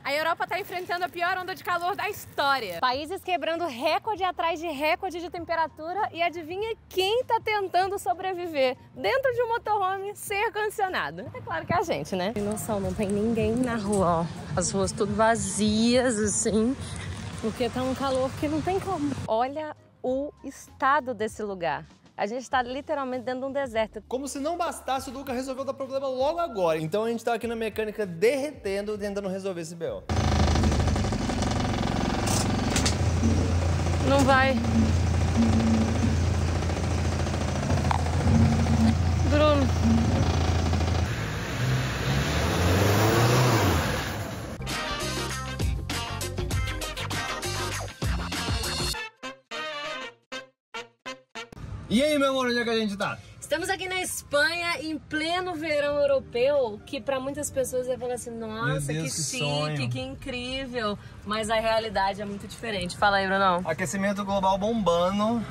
A Europa está enfrentando a pior onda de calor da história. Países quebrando recorde atrás de recorde de temperatura e adivinha quem está tentando sobreviver dentro de um motorhome sem ar-condicionado? É claro que é a gente, né? Tem noção, não tem ninguém na rua, ó. As ruas tudo vazias, assim, porque tá um calor que não tem como. Olha o estado desse lugar. A gente está literalmente dentro de um deserto. Como se não bastasse, o Duca resolveu dar problema logo agora. Então a gente tá aqui na mecânica derretendo, tentando resolver esse BO. Não vai. Bruno. E aí, meu amor, onde é que a gente tá? Estamos aqui na Espanha, em pleno verão europeu, que para muitas pessoas vai falar assim, nossa, que chique, sonho. Que incrível, mas a realidade é muito diferente. Fala aí, Brunão. Aquecimento global bombando,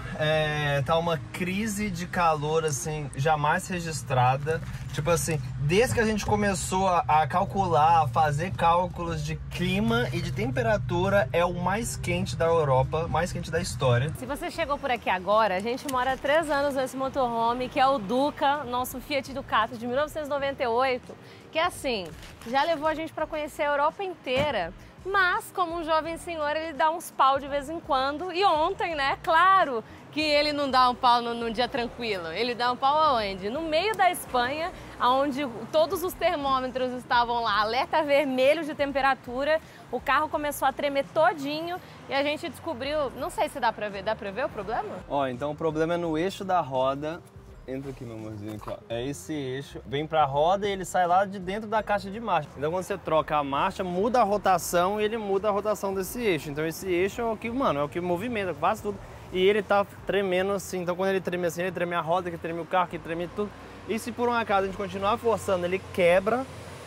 tá uma crise de calor, assim, jamais registrada. Tipo assim, desde que a gente começou a calcular, a fazer cálculos de clima e de temperatura, é o mais quente da Europa, mais quente da história. Se você chegou por aqui agora, a gente mora há 3 anos nesse motorhome, que é o Duca, nosso Fiat Ducato de 1998, que assim, já levou a gente para conhecer a Europa inteira. Mas, como um jovem senhor, ele dá uns pau de vez em quando. E ontem, né, claro que ele não dá um pau num dia tranquilo. Ele dá um pau aonde? No meio da Espanha, onde todos os termômetros estavam lá, alerta vermelho de temperatura. O carro começou a tremer todinho e a gente descobriu, não sei se dá pra ver o problema? Ó, então o problema é no eixo da roda. Entra aqui, meu amorzinho, aqui, ó. É esse eixo, vem pra roda e ele sai lá de dentro da caixa de marcha. Então quando você troca a marcha, muda a rotação e ele muda a rotação desse eixo. Então esse eixo é o que, mano, é o que movimenta, faz tudo. E ele tá tremendo assim, então quando ele treme assim, ele treme a roda, que treme o carro, que treme tudo. E se por um acaso a gente continuar forçando, ele quebra.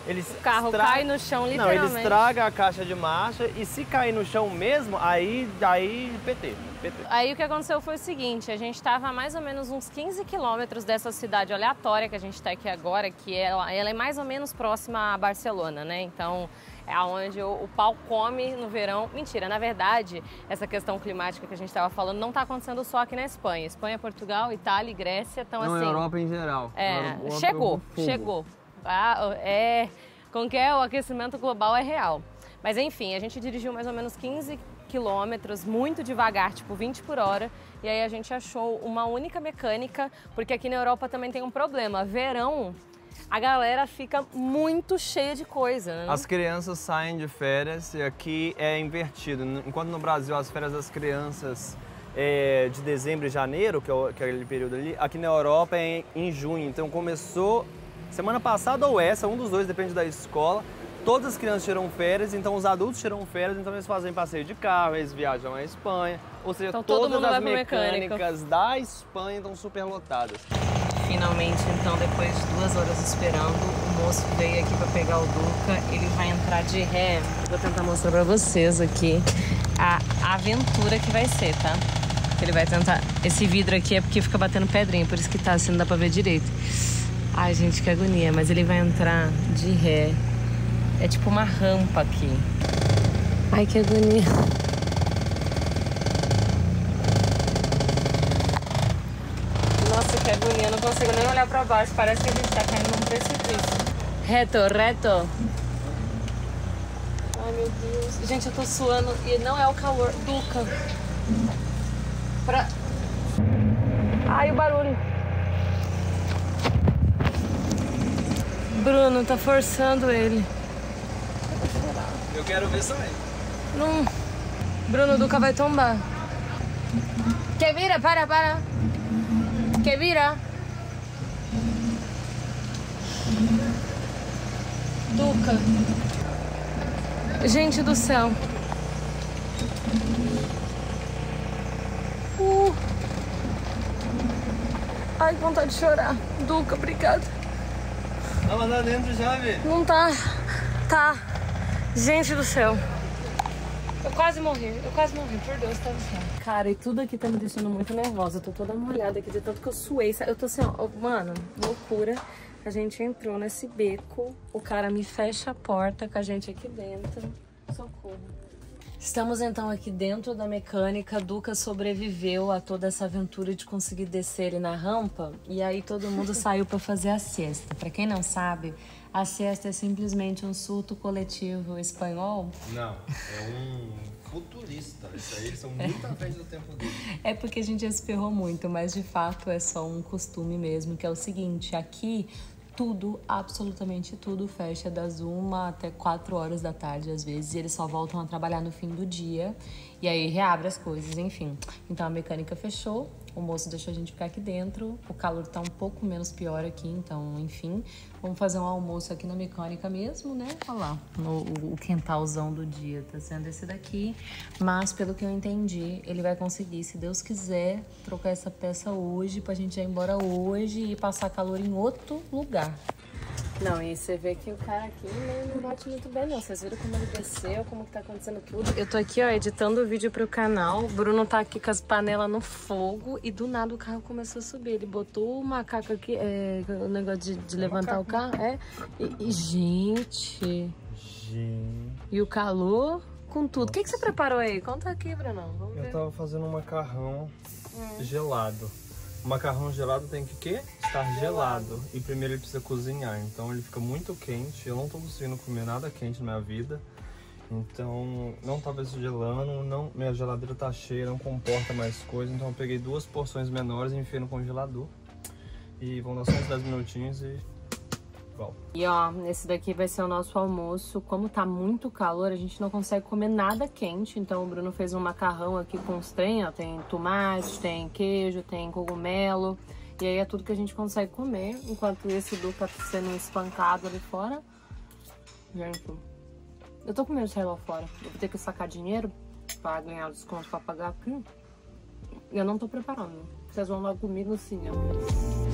O carro cai no chão, literalmente. Não, ele estraga a caixa de marcha e se cair no chão mesmo, aí PT. Aí o que aconteceu foi o seguinte, a gente estava a mais ou menos uns 15 quilômetros dessa cidade aleatória que a gente está aqui agora, que ela é mais ou menos próxima a Barcelona, né? Então é onde o pau come no verão. Mentira, na verdade, essa questão climática que a gente estava falando não está acontecendo só aqui na Espanha. Espanha, Portugal, Itália e Grécia estão assim... Não, Europa em geral. Chegou. Com que o aquecimento global é real. Mas enfim, a gente dirigiu mais ou menos 15 quilômetros, muito devagar, tipo 20 por hora, e aí a gente achou uma única mecânica, porque aqui na Europa também tem um problema. Verão, a galera fica muito cheia de coisa, né? As crianças saem de férias e aqui é invertido. Enquanto no Brasil as férias das crianças é de dezembro e janeiro, que é aquele período ali, aqui na Europa é em junho. Então começou semana passada ou essa, um dos dois, depende da escola. Todas as crianças tiram férias, então os adultos tiram férias, então eles fazem passeio de carro, eles viajam à Espanha. Ou seja, então, todas as mecânicas da Espanha estão super lotadas. Finalmente, então, depois de 2 horas esperando, o moço veio aqui para pegar o Duca. Ele vai entrar de ré. Vou tentar mostrar para vocês aqui a aventura que vai ser, tá? Ele vai tentar... Esse vidro aqui é porque fica batendo pedrinha, por isso que tá assim, não dá para ver direito. Ai, gente, que agonia. Mas ele vai entrar de ré. É tipo uma rampa aqui. Ai, que agonia. Nossa, que agonia. Eu não consigo nem olhar pra baixo. Parece que a gente tá caindo num precipício. Reto. Ai, meu Deus. Gente, eu tô suando e não é o calor. Duca. Ai, o barulho. Bruno tá forçando ele. Eu quero ver só ele. Não. Bruno, o Duca vai tombar. Que vira, para. Que vira. Duca. Gente do céu. Ai, que vontade de chorar. Duca, obrigada. Tava lá dentro já, velho. Não tá. Tá. Gente do céu. Eu quase morri, por Deus, tá no céu. Cara, e tudo aqui tá me deixando muito nervosa. Eu tô toda molhada aqui de tanto que eu suei. Eu tô assim, ó, mano, loucura. A gente entrou nesse beco, o cara me fecha a porta com a gente aqui dentro. Socorro. Estamos então aqui dentro da mecânica. Duca sobreviveu a toda essa aventura de conseguir descer ele na rampa. E aí todo mundo saiu para fazer a siesta. Para quem não sabe, a siesta é simplesmente um surto coletivo espanhol. Não, é um futurista. Isso aí, eles são muito à frente do tempo dele. É porque a gente já se ferrou muito, mas de fato é só um costume mesmo, que é o seguinte, aqui tudo, absolutamente tudo, fecha das 1 até 4 horas da tarde, às vezes, e eles só voltam a trabalhar no fim do dia, e aí reabre as coisas, enfim. Então a mecânica fechou, o moço deixou a gente ficar aqui dentro, o calor tá um pouco menos pior aqui, então, enfim, vamos fazer um almoço aqui na mecânica mesmo, né? Olha lá, o quintalzão do dia tá sendo esse daqui, mas pelo que eu entendi, ele vai conseguir, se Deus quiser, trocar essa peça hoje pra gente ir embora hoje e passar calor em outro lugar. Não, e você vê que o cara aqui não bate muito bem, não. Vocês viram como ele desceu, como que tá acontecendo tudo. Eu tô aqui, ó, editando o vídeo pro canal. O Bruno tá aqui com as panelas no fogo e do nada o carro começou a subir. Ele botou o macaco aqui, o negócio de levantar o carro. Gente... E o calor com tudo. O que você preparou aí? Conta aqui, Bruno. Vamos ver. Eu tava fazendo um macarrão gelado. O macarrão gelado tem que estar gelado. E primeiro ele precisa cozinhar. Então ele fica muito quente. Eu não tô conseguindo comer nada quente na minha vida. Então não tava gelando. Minha geladeira tá cheia, não comporta mais coisa. Então eu peguei 2 porções menores e enfiei no congelador. E vão dar só uns 10 minutinhos e... E ó, esse daqui vai ser o nosso almoço. Como tá muito calor, a gente não consegue comer nada quente. Então o Bruno fez um macarrão aqui com os trem, ó. Tem tomate, tem queijo, tem cogumelo. E aí é tudo que a gente consegue comer. Enquanto esse Duca tá sendo espancado ali fora. Gente, eu tô com medo de sair lá fora. Eu vou ter que sacar dinheiro pra ganhar o desconto pra pagar aqui. E eu não tô preparando. Vocês vão lá comigo sim, ó.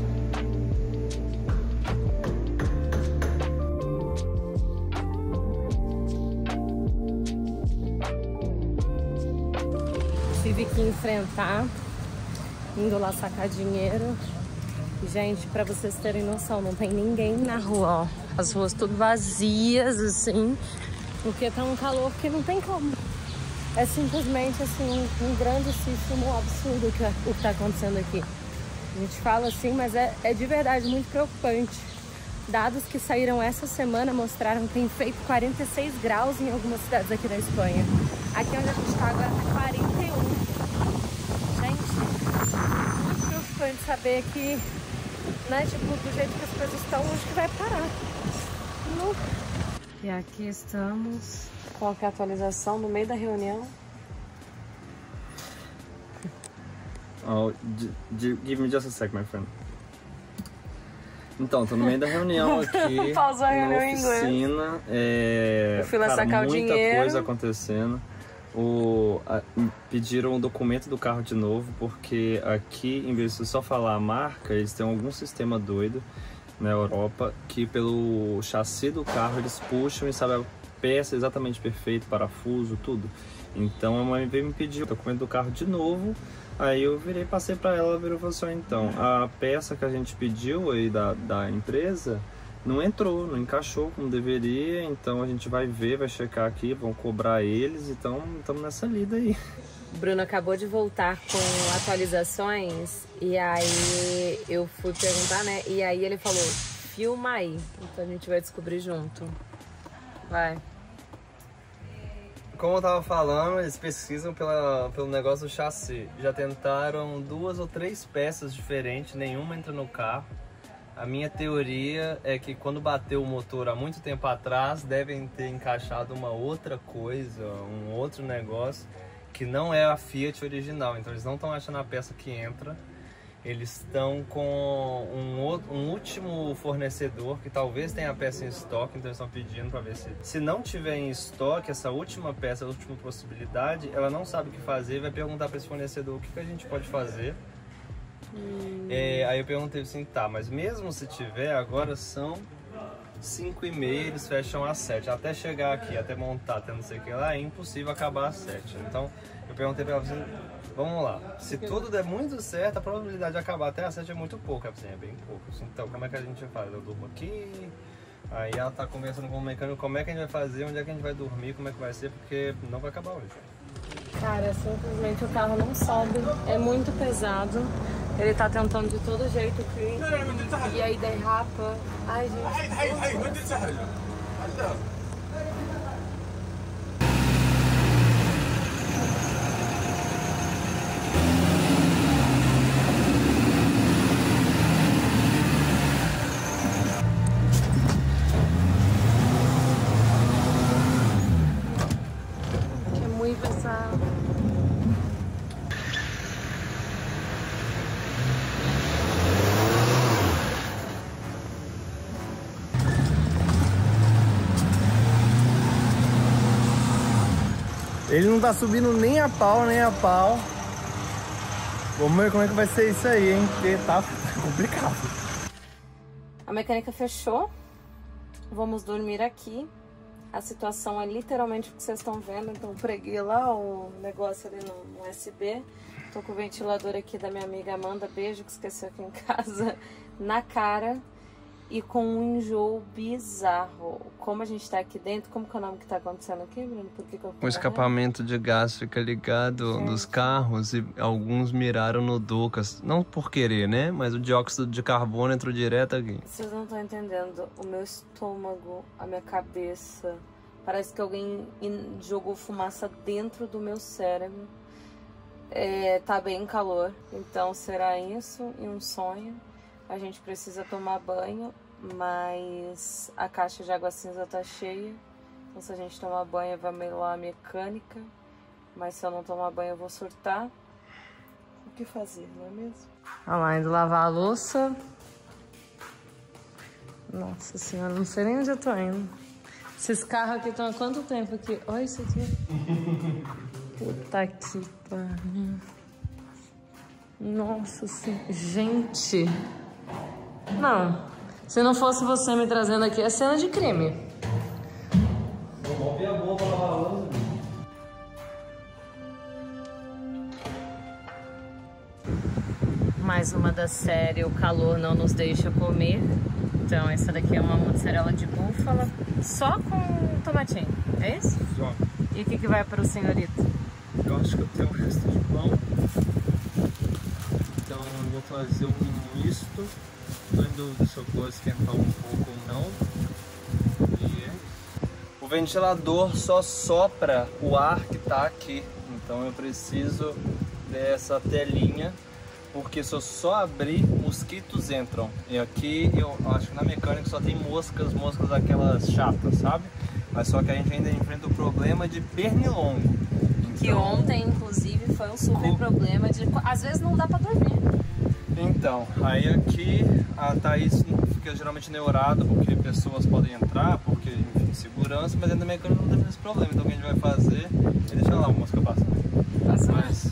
Tive que enfrentar, indo lá sacar dinheiro. Gente, pra vocês terem noção, não tem ninguém na rua, ó. As ruas tudo vazias, assim, porque tá um calor que não tem como. É simplesmente, assim, um grandíssimo absurdo o que tá acontecendo aqui. A gente fala assim, mas é de verdade muito preocupante. Dados que saíram essa semana mostraram que tem feito 46 graus em algumas cidades aqui da Espanha. Aqui onde a gente tá agora tá 41. Gente, muito preocupante saber que, né, tipo, do jeito que as coisas estão, onde que vai parar. E aqui estamos com a atualização no meio da reunião. Oh, give me just a sec, my friend. Então, tô no meio da reunião aqui. Pausou a reunião em inglês. Oficina. Eu fui lá sacar o dinheiro. Muita coisa acontecendo. Pediram o documento do carro de novo, porque aqui, em vez de só falar a marca, eles têm algum sistema doido na Europa, que pelo chassi do carro eles puxam e sabem a peça exatamente perfeita, parafuso, tudo. Então a mãe veio me pedir o documento do carro de novo. Aí eu passei pra ela, virou e falou assim: então, a peça que a gente pediu aí da empresa não entrou, não encaixou como deveria, então a gente vai ver, vai checar aqui, vão cobrar eles, então estamos nessa lida aí. O Bruno acabou de voltar com atualizações e aí eu fui perguntar, né? E aí ele falou, filma aí, então a gente vai descobrir junto. Vai. Como eu tava falando, eles pesquisam pelo negócio do chassi. Já tentaram 2 ou 3 peças diferentes, nenhuma entra no carro. A minha teoria é que quando bateu o motor há muito tempo atrás, devem ter encaixado uma outra coisa, um outro negócio, que não é a Fiat original. Então eles não estão achando a peça que entra. Eles estão com um último fornecedor que talvez tenha a peça em estoque, então eles estão pedindo para ver se não tiver em estoque essa última peça, a última possibilidade, ela não sabe o que fazer, vai perguntar para esse fornecedor o que a gente pode fazer. Aí eu perguntei assim, tá, mas mesmo se tiver, agora são 5h30, eles fecham às 7. Até chegar aqui, até montar, até não sei o que lá, é impossível acabar às 7. Então eu perguntei para ela assim, vamos lá, se tudo der muito certo, a probabilidade de acabar até às 7 é muito pouca, assim, é bem pouco. Então como é que a gente faz? Eu durmo aqui, Aí ela tá conversando com o mecânico como é que a gente vai fazer, onde é que a gente vai dormir, como é que vai ser, porque não vai acabar hoje. Cara, simplesmente o carro não sobe, é muito pesado. Ele tá tentando de todo jeito aqui. E aí derrapa. Ai, gente. É muito pesado. Ele não tá subindo nem a pau, nem a pau. Vamos ver como é que vai ser isso aí, hein? Porque tá complicado. A mecânica fechou. Vamos dormir aqui. A situação é literalmente o que vocês estão vendo. Então preguei lá o negócio ali no USB. Tô com o ventilador aqui da minha amiga Amanda, beijo, que esqueceu aqui em casa, na cara. E com um enjoo bizarro. Como a gente tá aqui dentro, como que é o nome que tá acontecendo aqui, Bruno? Por que que eu O escapamento de gás fica ligado nos carros e alguns miraram no Ducas. Não por querer, né? Mas o dióxido de carbono entrou direto aqui. Vocês não estão entendendo. O meu estômago, a minha cabeça. Parece que alguém jogou fumaça dentro do meu cérebro. Tá bem calor. Então será isso e um sonho. A gente precisa tomar banho, mas a caixa de água cinza tá cheia. Então se a gente tomar banho vai melar a mecânica. Mas se eu não tomar banho eu vou surtar. O que fazer, não é mesmo? Olha lá, indo lavar a louça. Nossa senhora, não sei nem onde eu tô indo. Esses carros aqui estão há quanto tempo aqui? Olha isso aqui. Puta que pariu. Nossa senhora. Gente. Não. Se não fosse você me trazendo aqui, é cena de crime. Vamos ver a boa pra lavar a louça. Mais uma da série O Calor Não Nos Deixa Comer. Então essa daqui é uma mozzarella de búfala só com tomatinho, é isso? Só. E o que vai para o senhorito? Eu acho que eu tenho o resto de pão. Então eu vou fazer um misto. Estou em dúvida se eu vou esquentar um pouco ou não. E o ventilador só sopra o ar que está aqui. Então eu preciso dessa telinha. Porque se eu só abrir, mosquitos entram. E aqui eu acho que na mecânica só tem moscas daquelas chatas, sabe? Mas só que a gente ainda enfrenta o problema de pernilongo. Então, que ontem, inclusive, foi um super problema de... Às vezes não dá pra dormir. Então, aí aqui a Thaís fica geralmente neurada porque pessoas podem entrar, porque, enfim, segurança, mas ainda na mecânica não tem esse problema. Então o que a gente vai fazer é deixar lá a mosca passar. Mas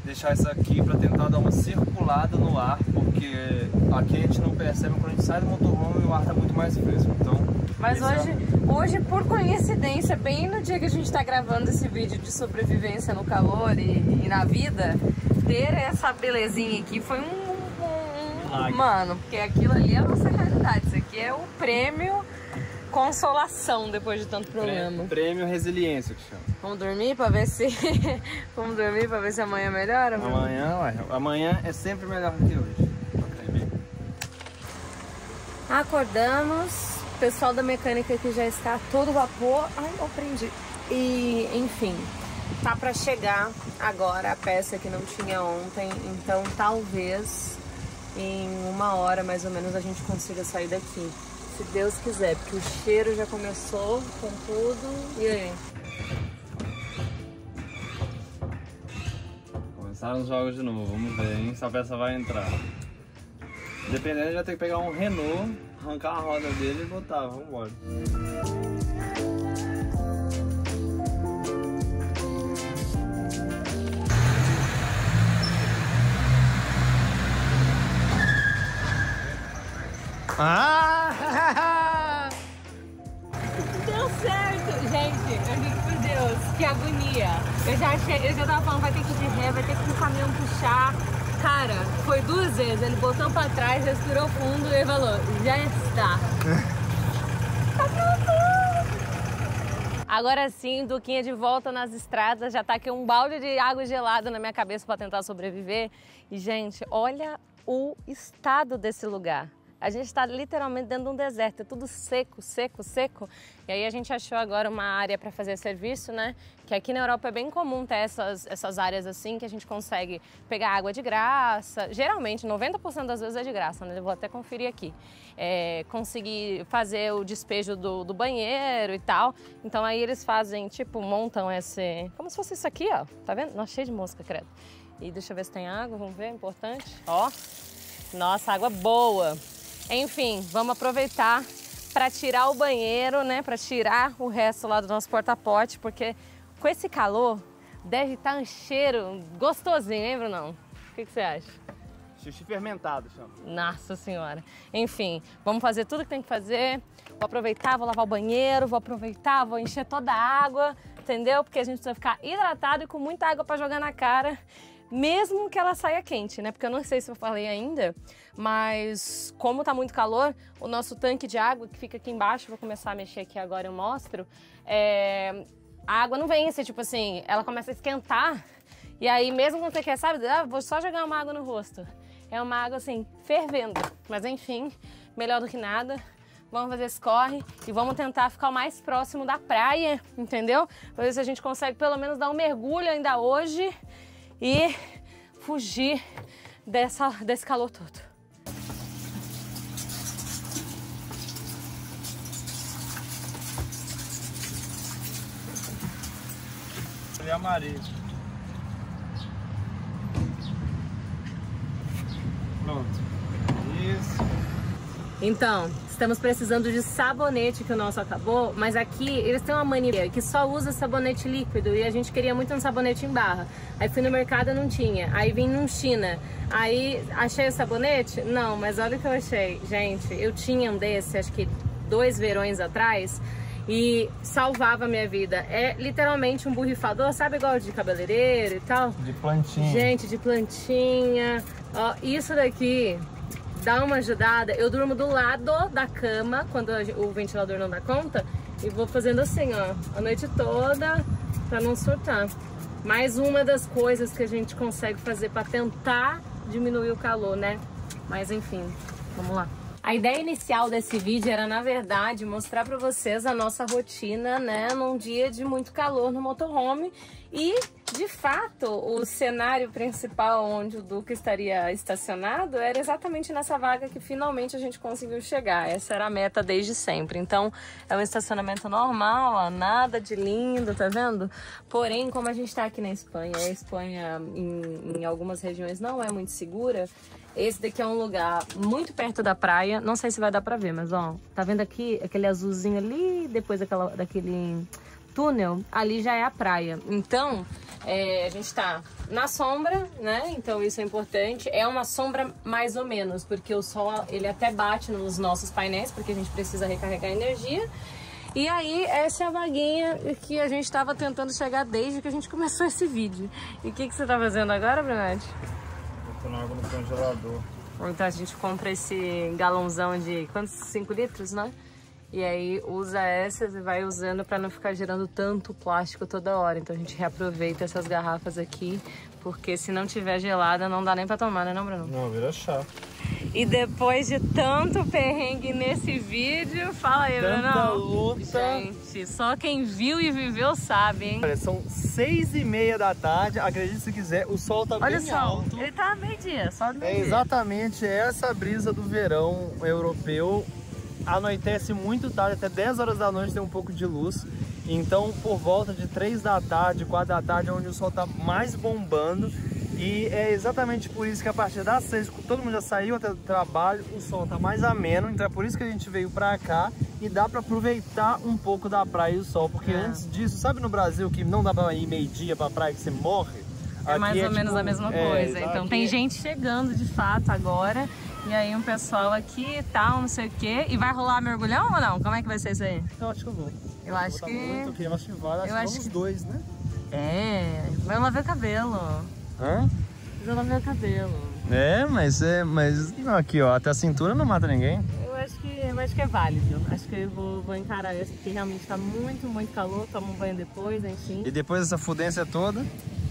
deixar isso aqui para tentar dar uma circulada no ar, porque aqui a gente não percebe quando a gente sai do motorhome e o ar está muito mais fresco. Então, mas hoje, por coincidência, bem no dia que a gente está gravando esse vídeo de sobrevivência no calor e na vida, ter essa belezinha aqui foi mano, porque aquilo ali é a nossa realidade. Isso aqui é o prêmio consolação depois de tanto problema. Prêmio resiliência que chama. Vamos dormir pra ver se vamos dormir para ver se amanhã melhora? Amanhã é sempre melhor que hoje. Acordamos, o pessoal da mecânica aqui já está a todo vapor. Ai, eu prendi. E enfim, tá para chegar agora a peça que não tinha ontem, então talvez em 1 hora mais ou menos a gente consiga sair daqui. Se Deus quiser, porque o cheiro já começou com tudo. E aí? Começaram os jogos de novo, vamos ver, hein? Se a peça vai entrar. Dependendo, já tem que pegar um Renault, arrancar a roda dele e botar, vamos embora. Ah! Deu certo! Gente, eu digo por Deus, que agonia. Eu já tava falando, vai ter que ir de ré, vai ter que ir no caminhão puxar. Cara, foi 2 vezes, ele botou pra trás, respirou fundo e falou, já está. Agora sim, Duquinha de volta nas estradas, já tá aqui um balde de água gelada na minha cabeça para tentar sobreviver. E, gente, olha o estado desse lugar. A gente está literalmente dentro de um deserto, é tudo seco, seco, seco. E aí a gente achou agora uma área para fazer serviço, né? Que aqui na Europa é bem comum ter essas áreas assim, que a gente consegue pegar água de graça. Geralmente, 90% das vezes é de graça, né? Eu vou até conferir aqui. Conseguir fazer o despejo do banheiro e tal. Então aí eles fazem, tipo, montam esse... Como se fosse isso aqui, ó. Tá vendo? Nossa, cheio de mosca, credo. E deixa eu ver se tem água, vamos ver, importante. Ó, nossa, água boa. Enfim, vamos aproveitar para tirar o banheiro, né? Para tirar o resto lá do nosso porta-pote, porque com esse calor deve estar um cheiro gostosinho, hein, Brunão? O que você acha? Xixi fermentado, chama. Nossa Senhora. Enfim, vamos fazer tudo que tem que fazer. Vou aproveitar, vou lavar o banheiro, vou aproveitar, vou encher toda a água, entendeu? Porque a gente precisa ficar hidratado e com muita água para jogar na cara. Mesmo que ela saia quente, né? Porque eu não sei se eu falei ainda, mas como tá muito calor, o nosso tanque de água que fica aqui embaixo, vou começar a mexer aqui agora, eu mostro, a água não vence, tipo assim, ela começa a esquentar, e aí mesmo quando você quer, sabe, vou só jogar uma água no rosto. É uma água assim, fervendo, mas enfim, melhor do que nada. Vamos fazer esse corre e vamos tentar ficar o mais próximo da praia, entendeu? Pra ver se a gente consegue pelo menos dar um mergulho ainda hoje e fugir desse calor todo. Ele é amarillo. Pronto. Isso. Então, estamos precisando de sabonete, que o nosso acabou, mas aqui eles têm uma mania que só usa sabonete líquido e a gente queria muito um sabonete em barra. Aí fui no mercado, não tinha. Aí vim num China. Aí achei o sabonete? Não, mas olha o que eu achei. Gente, eu tinha um desse, acho que 2 verões atrás, e salvava a minha vida. É literalmente um borrifador, sabe, igual de cabeleireiro e tal? De plantinha. Gente, de plantinha. Ó, isso daqui dá uma ajudada. Eu durmo do lado da cama quando o ventilador não dá conta e vou fazendo assim, ó, a noite toda pra não surtar. Mais uma das coisas que a gente consegue fazer pra tentar diminuir o calor, né? Mas enfim, vamos lá. A ideia inicial desse vídeo era, na verdade, mostrar pra vocês a nossa rotina, né, num dia de muito calor no motorhome. E, de fato, o cenário principal onde o Duca estaria estacionado era exatamente nessa vaga que finalmente a gente conseguiu chegar. Essa era a meta desde sempre. Então, é um estacionamento normal, ó, nada de lindo, tá vendo? Porém, como a gente tá aqui na Espanha, a Espanha em algumas regiões não é muito segura, esse daqui é um lugar muito perto da praia. Não sei se vai dar pra ver, mas ó, tá vendo aqui aquele azulzinho ali, depois daquele túnel, ali já é a praia. Então, a gente tá na sombra, né? Então isso é importante. É uma sombra mais ou menos, porque o sol, ele até bate nos nossos painéis, porque a gente precisa recarregar energia. E aí, essa é a vaguinha que a gente tava tentando chegar desde que a gente começou esse vídeo. E o que você tá fazendo agora, Brunete? Botando água no congelador. Então a gente compra esse galãozão de quantos? 5 litros, né? E aí usa essas e vai usando para não ficar gerando tanto plástico toda hora. Então a gente reaproveita essas garrafas aqui, porque se não tiver gelada não dá nem para tomar, né, não, Bruno? Não, vira chá. E depois de tanto perrengue nesse vídeo, fala aí, Bruno. Tanta luta. Gente, só quem viu e viveu sabe, hein? Olha, são 6h30 da tarde, acredite se quiser, o sol tá Olha bem só, alto. ele tá meio-dia, só do meio-dia. É exatamente essa brisa do verão europeu. Anoitece muito tarde, até 10 horas da noite tem um pouco de luz. Então, por volta de 3 da tarde, 4 da tarde, é onde o sol tá mais bombando. E é exatamente por isso que a partir das 6, todo mundo já saiu até do trabalho, o sol tá mais ameno. Então é por isso que a gente veio pra cá e dá pra aproveitar um pouco da praia e o sol. Porque antes disso, sabe no Brasil que não dá pra ir meio-dia pra praia que você morre? É mais ou menos a mesma coisa. Então tem gente chegando de fato agora. E aí um pessoal aqui e tal, não sei o quê. E vai rolar mergulhão ou não? Como é que vai ser isso aí? Eu acho que eu vou. Eu acho que... Muito, eu acho que vai, acho que vamos os dois, né? É, vai lavar o cabelo. Hã? Vai lavar o cabelo. Mas não, aqui ó, até a cintura não mata ninguém. Eu acho que vai acho que é válido. Acho que eu vou encarar isso, porque realmente tá muito, muito calor. Tomo um banho depois, enfim. E depois dessa fudência toda?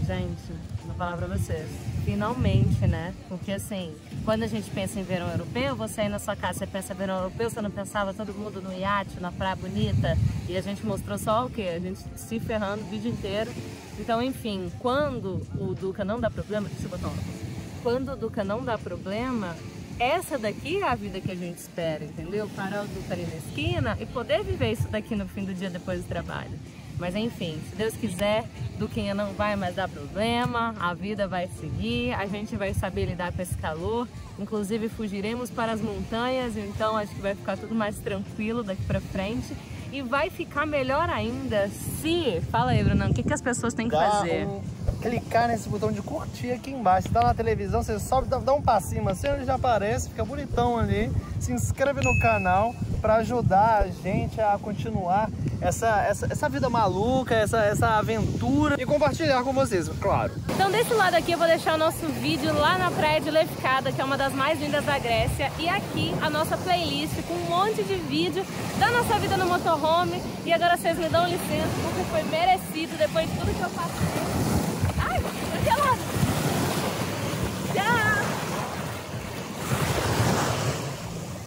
Gente, vou falar pra vocês. Finalmente, né? Porque assim, quando a gente pensa em verão europeu, você aí na sua casa, você pensa em verão europeu, você não pensava todo mundo no iate, na praia bonita, e a gente mostrou só o quê? A gente se ferrando o vídeo inteiro. Então, enfim, quando o Duca não dá problema, deixa eu botar uma coisa. Quando o Duca não dá problema, essa daqui é a vida que a gente espera, entendeu? Parar o Duca ali na esquina e poder viver isso daqui no fim do dia depois do trabalho. Mas enfim, se Deus quiser, Duquinha não vai mais dar problema, a vida vai seguir, a gente vai saber lidar com esse calor, inclusive fugiremos para as montanhas, então acho que vai ficar tudo mais tranquilo daqui pra frente. E vai ficar melhor ainda se... Fala aí, Brunão, o que as pessoas têm que fazer? Clicar nesse botão de curtir aqui embaixo. Se tá na televisão, você sobe, dá um passinho assim, ele já aparece, fica bonitão ali. Se inscreve no canal para ajudar a gente a continuar essa vida maluca, essa aventura e compartilhar com vocês, claro. Então desse lado aqui eu vou deixar o nosso vídeo lá na praia de Lefkada, que é uma das mais lindas da Grécia, e aqui a nossa playlist com um monte de vídeo da nossa vida no motorhome. E agora vocês me dão licença, porque foi merecido depois de tudo que eu passei.